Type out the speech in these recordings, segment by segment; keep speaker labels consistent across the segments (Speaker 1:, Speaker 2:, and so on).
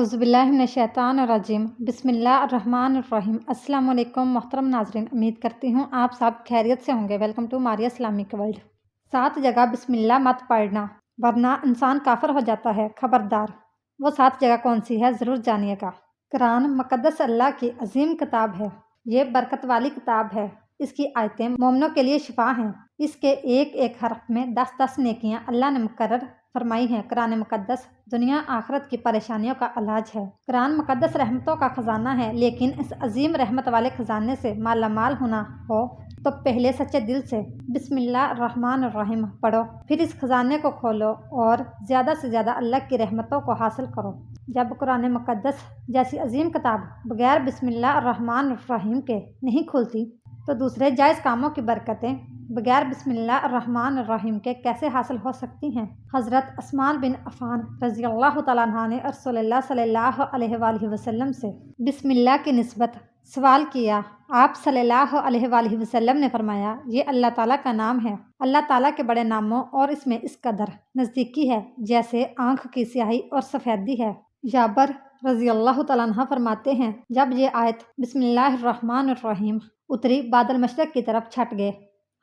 Speaker 1: اعوذ باللہ من الشیطان الرجیم بسم اللہ الرحمن الرحیم۔ السلام علیکم محترم ناظرین، امید کرتی ہوں آپ سب خیریت سے ہوں گے۔ Welcome to Maria Islamic World. 7 جگہ بسم اللہ مت پڑھنا ورنہ انسان کافر ہو جاتا ہے، خبردار۔ وہ 7 جگہ کون سی ہے ضرور جانیے گا۔ قرآن مقدس اللہ کی عظیم کتاب ہے، یہ برکت والی کتاب ہے۔ اس کی آیتیں مومنوں کے لیے شفا ہیں۔ اس کے ایک ایک حرف میں 10 نیکیاں اللہ نے مقرر فرمائی ہیں۔ قرآن مقدس دنیا آخرت کی پریشانیوں کا علاج ہے۔ قرآن مقدس رحمتوں کا خزانہ ہے، لیکن اس عظیم رحمت والے خزانے سے مالا مال ہونا ہو تو پہلے سچے دل سے بسم اللہ الرحمن الرحیم پڑھو، پھر اس خزانے کو کھولو اور زیادہ سے زیادہ اللہ کی رحمتوں کو حاصل کرو۔ جب قرآن مقدس جیسی عظیم کتاب بغیر بسم اللہ الرحمن الرحیم کے نہیں کھلتی تو دوسرے جائز کاموں کی برکتیں بغیر بسم اللہ الرحمن الرحیم کے کیسے حاصل ہو سکتی ہیں؟ حضرت عثمان بن عفان رضی اللہ تعالیٰ عنہ نے رسول اللہ صلی اللہ علیہ وآلہ وسلم سے بسم اللہ کی نسبت سوال کیا۔ آپ صلی اللہ علیہ وآلہ وسلم نے فرمایا، یہ اللہ تعالیٰ کا نام ہے۔ اللہ تعالیٰ کے بڑے ناموں اور اس میں اس قدر نزدیکی ہے جیسے آنکھ کی سیاہی اور سفیدی ہے۔ جابر رضی اللہ تعالیٰ عنہ فرماتے ہیں، جب یہ آیت بسم اللہ الرحمن الرحیم اتری، بادل مشرق کی طرف چھٹ گئے،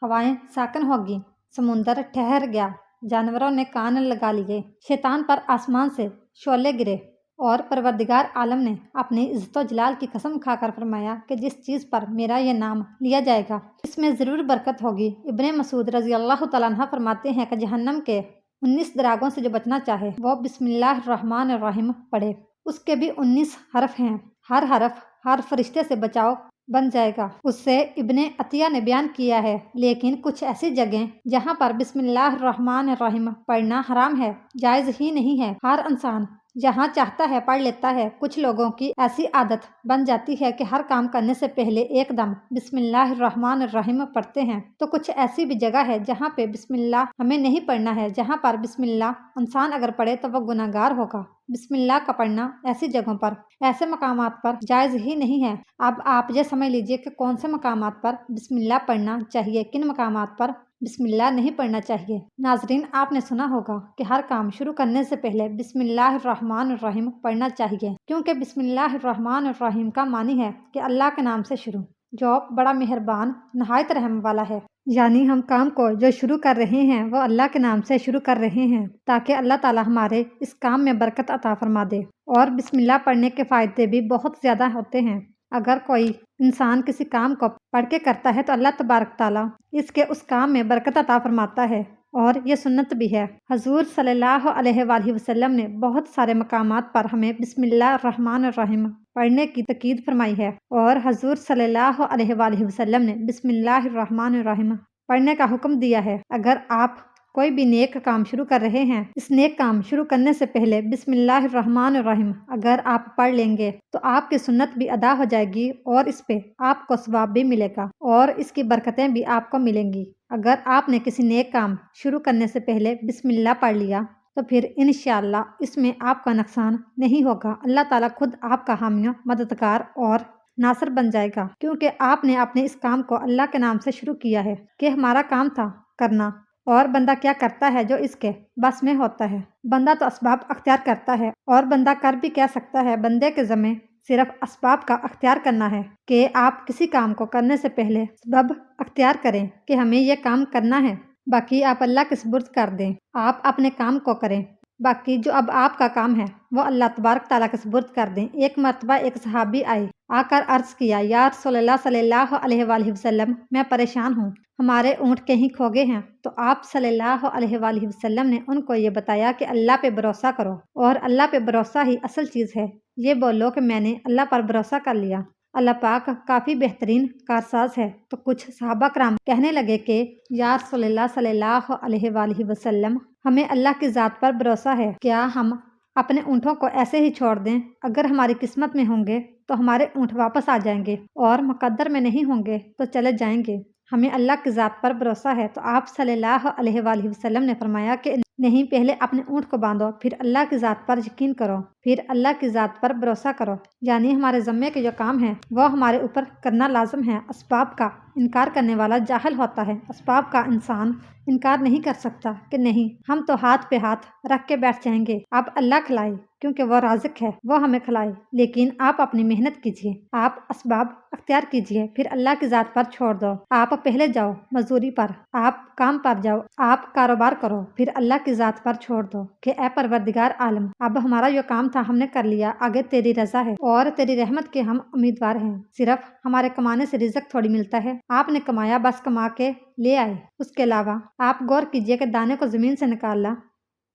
Speaker 1: ہوائیں ساکن ہو گئیں، سمندر ٹھہر گیا، جانوروں نے کان لگا لیے، شیطان پر آسمان سے شعلے گرے، اور پروردگار عالم نے اپنی عزت و جلال کی قسم کھا کر فرمایا کہ جس چیز پر میرا یہ نام لیا جائے گا اس میں ضرور برکت ہوگی۔ ابن مسعود رضی اللہ تعالیٰ عنہ فرماتے ہیں کہ جہنم کے 19 دراگوں سے جو بچنا چاہے وہ بسم اللہ الرحمن الرحیم پڑھے۔ اس کے بھی 19 حرف ہیں، ہر حرف ہر فرشتے سے بچاؤ بن جائے گا۔ اس سے ابن عطیہ نے بیان کیا ہے، لیکن کچھ ایسی جگہیں جہاں پر بسم اللہ الرحمن الرحیم پڑھنا حرام ہے، جائز ہی نہیں ہے۔ ہر انسان جہاں چاہتا ہے پڑھ لیتا ہے۔ کچھ لوگوں کی ایسی عادت بن جاتی ہے کہ ہر کام کرنے سے پہلے ایک دم بسم اللہ الرحمن الرحیم پڑھتے ہیں، تو کچھ ایسی بھی جگہ ہے جہاں پہ بسم اللہ ہمیں نہیں پڑھنا ہے۔ جہاں پر بسم اللہ انسان اگر پڑھے تو وہ گناہ گار ہوگا۔ بسم اللہ کا پڑھنا ایسی جگہوں پر، ایسے مقامات پر جائز ہی نہیں ہے۔ اب آپ یہ سمجھ لیجئے کہ کون سے مقامات پر بسم اللہ پڑھنا چاہیے، کن مقامات پر بسم اللہ نہیں پڑھنا چاہیے۔ ناظرین، آپ نے سنا ہوگا کہ ہر کام شروع کرنے سے پہلے بسم اللہ الرحمن الرحیم پڑھنا چاہیے، کیونکہ بسم اللہ الرحمن الرحیم کا معنی ہے کہ اللہ کے نام سے شروع، جو بڑا مہربان نہایت رحم والا ہے۔ یعنی ہم کام کو جو شروع کر رہے ہیں وہ اللہ کے نام سے شروع کر رہے ہیں تاکہ اللہ تعالیٰ ہمارے اس کام میں برکت عطا فرما دے۔ اور بسم اللہ پڑھنے کے فائدے بھی بہت زیادہ ہوتے ہیں۔ اگر کوئی انسان کسی کام کو پڑھ کے کرتا ہے تو اللہ تبارک تعالیٰ اس کام میں برکت عطا فرماتا ہے، اور یہ سنت بھی ہے۔ حضور صلی اللہ علیہ وآلہ وسلم نے بہت سارے مقامات پر ہمیں بسم اللہ الرحمن الرحیم پڑھنے کی تاکید فرمائی ہے، اور حضور صلی اللہ علیہ وآلہ وسلم نے بسم اللہ الرحمن الرحیم پڑھنے کا حکم دیا ہے۔ اگر آپ کوئی بھی نیک کام شروع کر رہے ہیں، اس نیک کام شروع کرنے سے پہلے بسم اللہ الرحمن الرحیم اگر آپ پڑھ لیں گے تو آپ کی سنت بھی ادا ہو جائے گی، اور اس پہ آپ کو ثواب بھی ملے گا اور اس کی برکتیں بھی آپ کو ملیں گی۔ اگر آپ نے کسی نیک کام شروع کرنے سے پہلے بسم اللہ پڑھ لیا تو پھر انشاءاللہ اس میں آپ کا نقصان نہیں ہوگا۔ اللہ تعالیٰ خود آپ کا حامی مددگار اور ناصر بن جائے گا، کیونکہ آپ نے اپنے اس کام کو اللہ کے نام سے شروع کیا ہے کہ ہمارا کام تھا کرنا، اور بندہ کیا کرتا ہے جو اس کے بس میں ہوتا ہے۔ بندہ تو اسباب اختیار کرتا ہے، اور بندہ کر بھی کیا سکتا ہے، بندے کے ذمہ صرف اسباب کا اختیار کرنا ہے کہ آپ کسی کام کو کرنے سے پہلے سبب اختیار کریں کہ ہمیں یہ کام کرنا ہے، باقی آپ اللہ کے سپرد کر دیں، آپ اپنے کام کو کریں، باقی جو اب آپ کا کام ہے وہ اللہ تبارک تعالیٰ کے سپرد کر دیں۔ ایک مرتبہ ایک صحابی آئے، آ کر عرض کیا، یا رسول اللہ صلی اللہ علیہ وآلہ وسلم، میں پریشان ہوں، ہمارے اونٹ کہیں کھو گئے ہیں۔ تو آپ صلی اللہ علیہ وآلہ وسلم نے ان کو یہ بتایا کہ اللہ پہ بھروسہ کرو، اور اللہ پہ بھروسہ ہی اصل چیز ہے۔ یہ بولو کہ میں نے اللہ پر بھروسہ کر لیا، اللہ پاک کافی بہترین کارساز ہے۔ تو کچھ صحابہ کرام کہنے لگے کہ یا رسول اللہ صلی اللہ علیہ وآلہ وسلم، ہمیں اللہ کی ذات پر بھروسہ ہے، کیا ہم اپنے اونٹوں کو ایسے ہی چھوڑ دیں؟ اگر ہماری قسمت میں ہوں گے تو ہمارے اونٹ واپس آ جائیں گے، اور مقدر میں نہیں ہوں گے تو چلے جائیں گے۔ ہمیں اللہ کی ذات پر بھروسہ ہے۔ تو آپ صلی اللہ علیہ وآلہ وسلم نے فرمایا کہ نہیں، پہلے اپنے اونٹ کو باندھو، پھر اللہ کی ذات پر یقین کرو، پھر اللہ کی ذات پر بھروسہ کرو۔ یعنی ہمارے ذمے کے جو کام ہیں وہ ہمارے اوپر کرنا لازم ہے۔ اسباب کا انکار کرنے والا جاہل ہوتا ہے۔ اسباب کا انسان انکار نہیں کر سکتا کہ نہیں، ہم تو ہاتھ پہ ہاتھ رکھ کے بیٹھ جائیں گے، اب اللہ کھلائے، کیونکہ وہ رازق ہے، وہ ہمیں کھلائے، لیکن آپ اپنی محنت کیجیے، آپ اسباب اختیار کیجیے، پھر اللہ کی ذات پر چھوڑ دو۔ آپ پہلے جاؤ مزدوری پر، آپ کام پر جاؤ، آپ کاروبار کرو، پھر اللہ کی ذات پر چھوڑ دو کہ اے پروردگار عالم، اب ہمارا جو کام تھا ہم نے کر لیا، آگے تیری رضا ہے اور تیری رحمت کے ہم امیدوار ہیں۔ صرف ہمارے کمانے سے رزق تھوڑی ملتا ہے، آپ نے کمایا بس کما کے لے آئے۔ اس کے علاوہ آپ غور کیجیے کہ دانے کو زمین سے نکالا،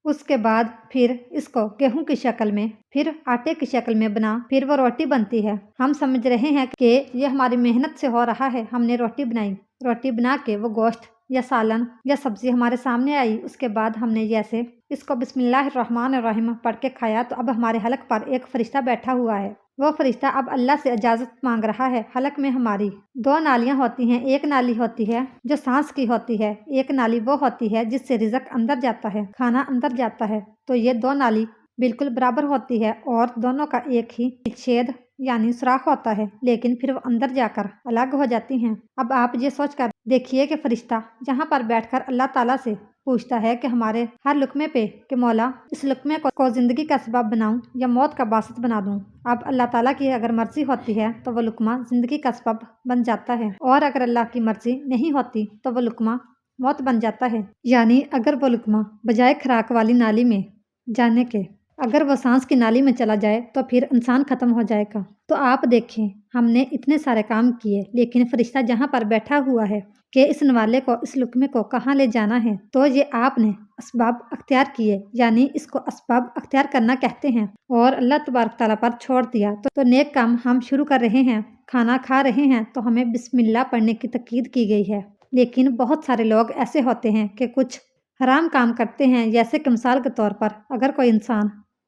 Speaker 1: اس کے بعد پھر اس کو گیہوں کی شکل میں، پھر آٹے کی شکل میں بنا، پھر وہ روٹی بنتی ہے۔ ہم سمجھ رہے ہیں کہ یہ ہماری محنت سے ہو رہا ہے، ہم نے روٹی بنائی، روٹی بنا کے وہ گوشت یا سالن یا سبزی ہمارے سامنے آئی، اس کے بعد ہم نے جیسے اس کو بسم اللہ الرحمن الرحیم پڑھ کے کھایا تو اب ہمارے حلق پر ایک فرشتہ بیٹھا ہوا ہے۔ وہ فرشتہ اب اللہ سے اجازت مانگ رہا ہے۔ حلق میں ہماری 2 نالیاں ہوتی ہیں، ایک نالی ہوتی ہے جو سانس کی ہوتی ہے، ایک نالی وہ ہوتی ہے جس سے رزق اندر جاتا ہے، کھانا اندر جاتا ہے۔ تو یہ 2 نالی بالکل برابر ہوتی ہے اور دونوں کا ایک ہی چھید یعنی سوراخ ہوتا ہے، لیکن پھر وہ اندر جا کر الگ ہو جاتی ہیں۔ اب آپ یہ سوچ کر دیکھیے کہ فرشتہ جہاں پر بیٹھ کر اللہ تعالیٰ سے پوچھتا ہے کہ ہمارے ہر لقمے پہ کہ مولا اس لقمے کو زندگی کا سبب بناؤں یا موت کا باعث بنا دوں۔ اب اللہ تعالیٰ کی اگر مرضی ہوتی ہے تو وہ لقمہ زندگی کا سبب بن جاتا ہے، اور اگر اللہ کی مرضی نہیں ہوتی تو وہ لقمہ موت بن جاتا ہے۔ یعنی اگر وہ لقمہ بجائے خوراک والی نالی میں جانے کے اگر وہ سانس کی نالی میں چلا جائے تو پھر انسان ختم ہو جائے گا۔ تو آپ دیکھیں ہم نے اتنے سارے کام کیے، لیکن فرشتہ جہاں پر بیٹھا ہوا ہے کہ اس نوالے کو اس لقمے کو کہاں لے جانا ہے، تو یہ آپ نے اسباب اختیار کیے، یعنی اس کو اسباب اختیار کرنا کہتے ہیں، اور اللہ تبارک تعالیٰ پر چھوڑ دیا۔ تو نیک کام ہم شروع کر رہے ہیں، کھانا کھا رہے ہیں تو ہمیں بسم اللہ پڑھنے کی تاکید کی گئی ہے، لیکن بہت سارے لوگ ایسے ہوتے ہیں کہ کچھ حرام کام کرتے ہیں، جیسے کہ مثال کے طور پر اگر کوئی انسان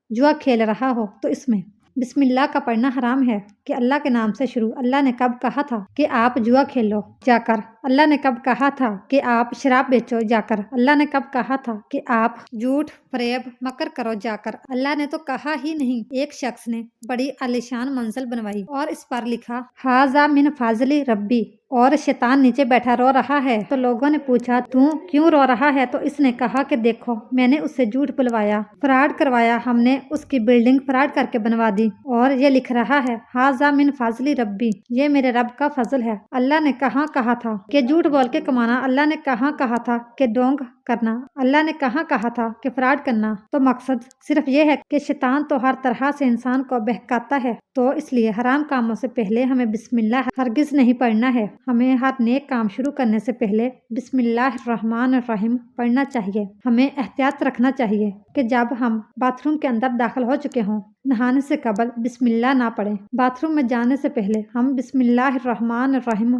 Speaker 1: جوا کھیل رہا ہو تو اس میں بسم اللہ کا پڑھنا حرام ہے کہ اللہ کے نام سے شروع۔ اللہ نے کب کہا تھا کہ آپ جوا کھیلو جا کر؟ اللہ نے کب کہا تھا کہ آپ شراب بیچو جا کر؟ اللہ نے کب کہا تھا کہ آپ جھوٹ فریب مکر کرو جا کر؟ اللہ نے تو کہا ہی نہیں۔ ایک شخص نے بڑی عالیشان منزل بنوائی اور اس پر لکھا ھذا من فضل ربی، اور شیطان نیچے بیٹھا رو رہا ہے۔ تو لوگوں نے پوچھا تو کیوں رو رہا ہے؟ تو اس نے کہا کہ دیکھو میں نے اس سے جھوٹ بلوایا، فراڈ کروایا، ہم نے اس کی بلڈنگ فراڈ کر کے بنوا دی، اور یہ لکھ رہا ہے ھذا من فضل ربی، یہ میرے رب کا فضل ہے۔ اللہ نے کہاں کہا تھا کہ جھوٹ بول کے کمانا؟ اللہ نے کہاں کہا تھا کہ ڈونگ کرنا؟ اللہ نے کہاں کہا تھا کہ فراڈ کرنا؟ تو مقصد صرف یہ ہے کہ شیطان تو ہر طرح سے انسان کو بہکاتا ہے، تو اس لیے حرام کاموں سے پہلے ہمیں بسم اللہ ہرگز نہیں پڑھنا ہے۔ ہمیں ہر نیک کام شروع کرنے سے پہلے بسم اللہ الرحمن الرحیم پڑھنا چاہیے۔ ہمیں احتیاط رکھنا چاہیے کہ جب ہم باتھ روم کے اندر داخل ہو چکے ہوں، نہانے سے قبل بسم اللہ نہ پڑھیں۔ باتھ روم میں جانے سے پہلے ہم بسم اللہ الرحمن الرحیم،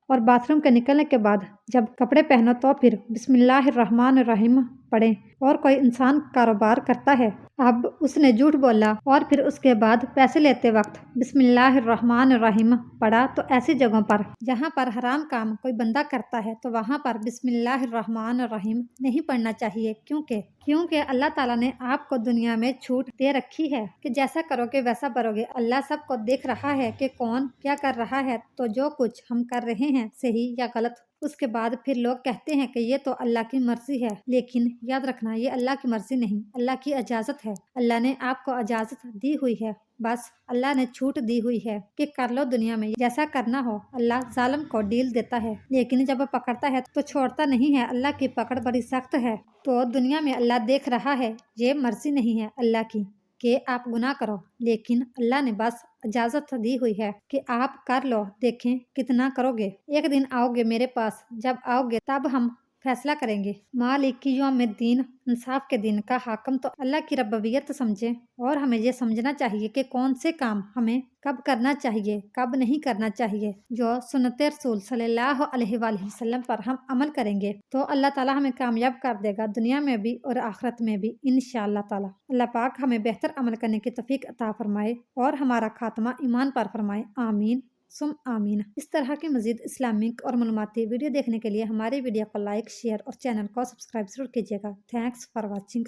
Speaker 1: اور باتھ روم کے نکلنے کے بعد جب کپڑے پہنو تو پھر بسم اللہ الرحمن الرحیم پڑھیں۔ اور کوئی انسان کاروبار کرتا ہے، اب اس نے جھوٹ بولا اور پھر اس کے بعد پیسے لیتے وقت بسم اللہ الرحمن الرحیم پڑھا، تو ایسی جگہوں پر جہاں پر حرام کام کوئی بندہ کرتا ہے تو وہاں پر بسم اللہ الرحمن الرحیم نہیں پڑھنا چاہیے، کیونکہ اللہ تعالیٰ نے آپ کو دنیا میں چھوٹ دے رکھی ہے کہ جیسا کرو گے ویسا بھرو گے۔ اللہ سب کو دیکھ رہا ہے کہ کون کیا کر رہا ہے، تو جو کچھ ہم کر رہے ہیں صحیح یا غلط، اس کے بعد پھر لوگ کہتے ہیں کہ یہ تو اللہ کی مرضی ہے، لیکن یاد رکھنا یہ اللہ کی مرضی نہیں، اللہ کی اجازت ہے۔ اللہ نے آپ کو اجازت دی ہوئی ہے، بس اللہ نے چھوٹ دی ہوئی ہے کہ کر لو دنیا میں جیسا کرنا ہو۔ اللہ ظالم کو ڈیل دیتا ہے، لیکن جب وہ پکڑتا ہے تو چھوڑتا نہیں ہے۔ اللہ کی پکڑ بڑی سخت ہے۔ تو دنیا میں اللہ دیکھ رہا ہے، یہ مرضی نہیں ہے اللہ کی کہ آپ گناہ کرو، لیکن اللہ نے بس اجازت دی ہوئی ہے کہ آپ کر لو، دیکھیں کتنا کرو گے۔ ایک دن آؤ گے میرے پاس، جب آؤ گے تب ہم فیصلہ کریں گے۔ مالک یوم الدین، انصاف کے دن کا حاکم تو اللہ کی ربوبیت سمجھیں، اور ہمیں یہ سمجھنا چاہیے کہ کون سے کام ہمیں کب کرنا چاہیے، کب نہیں کرنا چاہیے۔ جو سنت رسول صلی اللہ علیہ وآلہ وسلم پر ہم عمل کریں گے تو اللہ تعالیٰ ہمیں کامیاب کر دے گا، دنیا میں بھی اور آخرت میں بھی انشاءاللہ تعالیٰ۔ اللہ پاک ہمیں بہتر عمل کرنے کی توفیق عطا فرمائے اور ہمارا خاتمہ ایمان پر فرمائے، آمین ثم آمین۔ اس طرح کی مزید اسلامک اور معلوماتی ویڈیو دیکھنے کے لیے ہماری ویڈیو کو لائک، شیئر اور چینل کو سبسکرائب ضرور کیجیے گا۔ Thanks for watching.